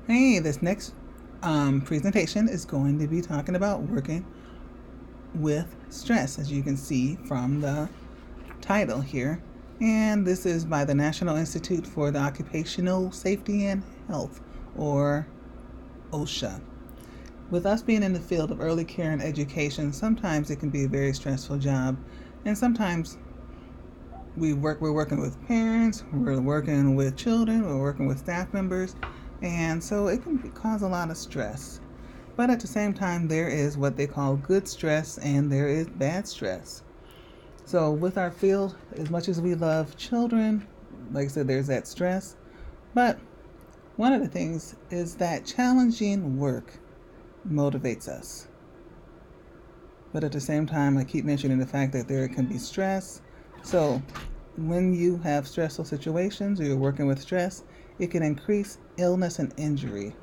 Hey, this next presentation is going to be talking about working with stress, as you can see from the title here. And this is by the National Institute for the Occupational Safety and Health, or OSHA. With us being in the field of early care and education, sometimes it can be a very stressful job, and sometimes we're working with parents, we're working with children, we're working with staff members, and so it can cause a lot of stress. But at the same time, there is what they call good stress and there is bad stress. So, with our field, as much as we love children, like I said, there's that stress. But one of the things is that challenging work motivates us. But at the same time, I keep mentioning the fact that there can be stress. So, when you have stressful situations or you're working with stress, it can increase illness and injury.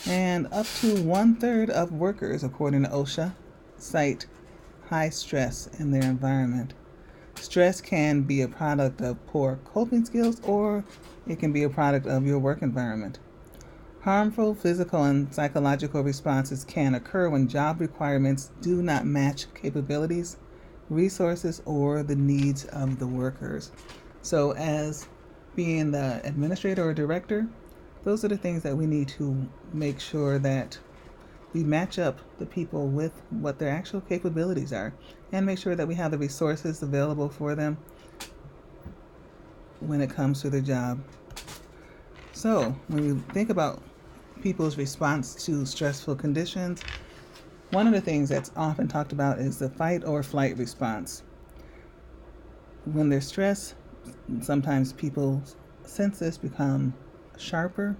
And up to 1/3 of workers, according to OSHA, cite high stress in their environment. Stress can be a product of poor coping skills or it can be a product of your work environment. Harmful physical and psychological responses can occur when job requirements do not match capabilities, resources, or the needs of the workers. So, as being the administrator or director, those are the things that we need to make sure that we match up the people with what their actual capabilities are and make sure that we have the resources available for them when it comes to their job. So, when we think about people's response to stressful conditions, one of the things that's often talked about is the fight or flight response. When they're stressed, sometimes people's senses become sharper,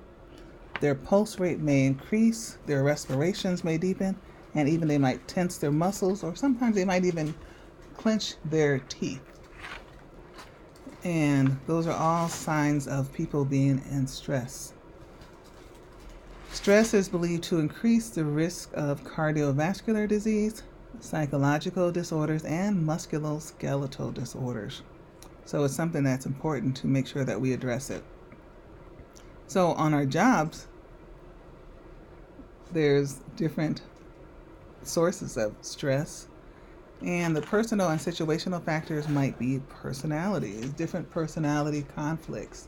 their pulse rate may increase, their respirations may deepen, and even they might tense their muscles, or sometimes they might even clench their teeth. And those are all signs of people being in stress. Stress is believed to increase the risk of cardiovascular disease, psychological disorders, and musculoskeletal disorders. So it's something that's important to make sure that we address it. So on our jobs, there's different sources of stress, and the personal and situational factors might be personalities, different personality conflicts.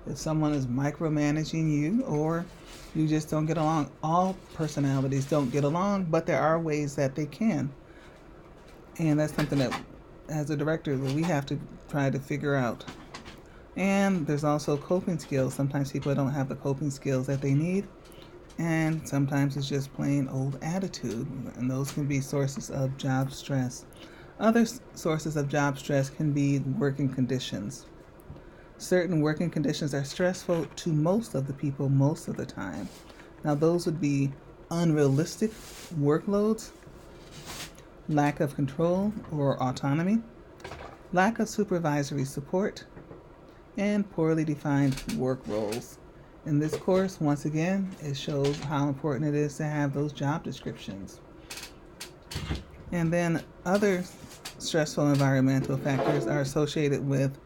If someone is micromanaging you or you just don't get along, all personalities don't get along, but there are ways that they can. And that's something that, as a director, we have to try to figure out. And there's also coping skills. Sometimes people don't have the coping skills that they need, and sometimes it's just plain old attitude, and those can be sources of job stress. Other sources of job stress can be working conditions. Certain working conditions are stressful to most of the people most of the time. Now, those would be unrealistic workloads, lack of control or autonomy, lack of supervisory support, and poorly defined work roles. In this course, once again, it shows how important it is to have those job descriptions. And then other stressful environmental factors are associated with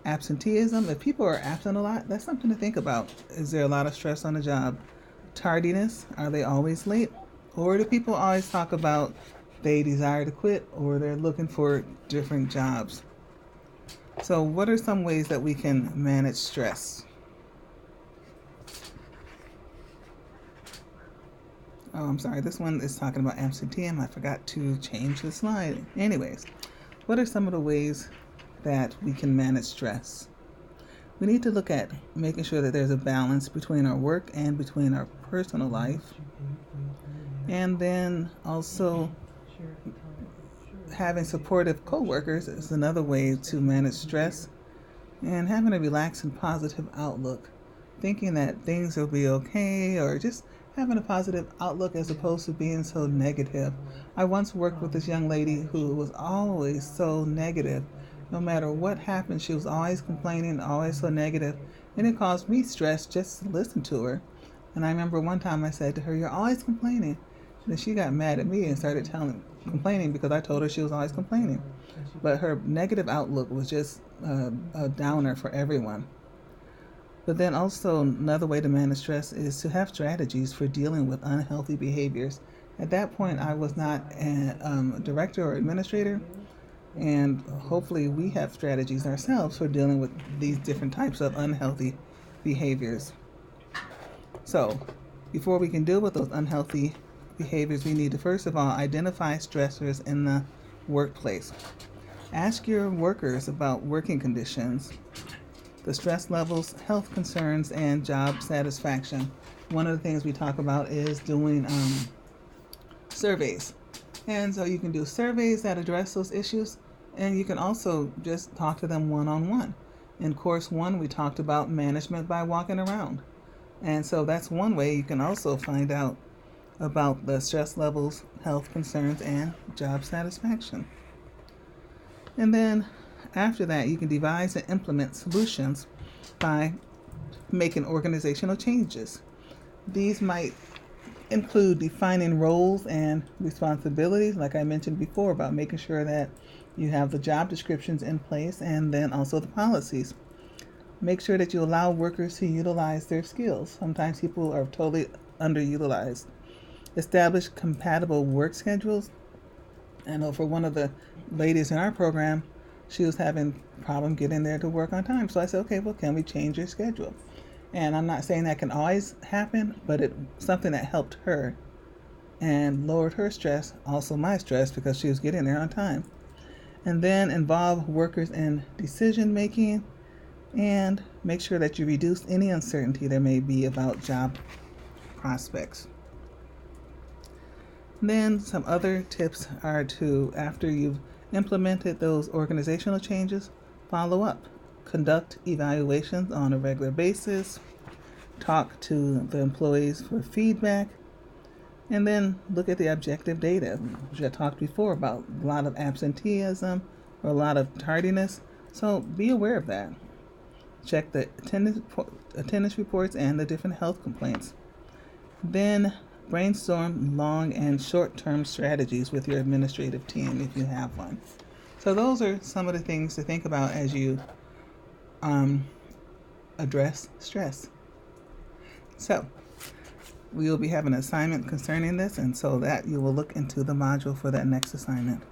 absenteeism. If people are absent a lot, that's something to think about. Is there a lot of stress on the job? Tardiness, are they always late? Or do people always talk about they desire to quit or they're looking for different jobs? So, what are some ways that we can manage stress? Oh, I'm sorry, this one is talking about absenteeism. I forgot to change the slide. Anyways, what are some of the ways that we can manage stress? We need to look at making sure that there's a balance between our work and between our personal life. And then also having supportive coworkers is another way to manage stress. And having a relaxed and positive outlook, thinking that things will be okay, or just having a positive outlook as opposed to being so negative. I once worked with this young lady who was always so negative. No matter what happened, she was always complaining, always so negative, and it caused me stress just to listen to her. And I remember one time I said to her, "You're always complaining." And she got mad at me and started complaining because I told her she was always complaining. But her negative outlook was just a downer for everyone. But then also another way to manage stress is to have strategies for dealing with unhealthy behaviors. At that point, I was not a director or administrator, and hopefully we have strategies ourselves for dealing with these different types of unhealthy behaviors. So, before we can deal with those unhealthy behaviors, we need to first of all identify stressors in the workplace. Ask your workers about working conditions, the stress levels, health concerns, and job satisfaction. One of the things we talk about is doing surveys. And so you can do surveys that address those issues, and you can also just talk to them one on one. In course one, we talked about management by walking around. And so that's one way you can also find out about the stress levels, health concerns, and job satisfaction. And then after that, you can devise and implement solutions by making organizational changes. These might include defining roles and responsibilities, like I mentioned before, about making sure that you have the job descriptions in place and then also the policies. Make sure that you allow workers to utilize their skills. Sometimes people are totally underutilized. Establish compatible work schedules. I know for one of the ladies in our program, she was having a problem getting there to work on time. So I said, okay, well, can we change your schedule? And I'm not saying that can always happen, but it's something that helped her and lowered her stress, also my stress, because she was getting there on time. And then involve workers in decision making and make sure that you reduce any uncertainty there may be about job prospects. Then some other tips are to, after you've implemented those organizational changes, follow up. Conduct evaluations on a regular basis. Talk to the employees for feedback. And then look at the objective data, which I talked before about a lot of absenteeism or a lot of tardiness. So be aware of that. Check the attendance reports and the different health complaints. Then brainstorm long and short-term strategies with your administrative team if you have one. So those are some of the things to think about as you address stress. So we will be having an assignment concerning this, and so that you will look into the module for that next assignment.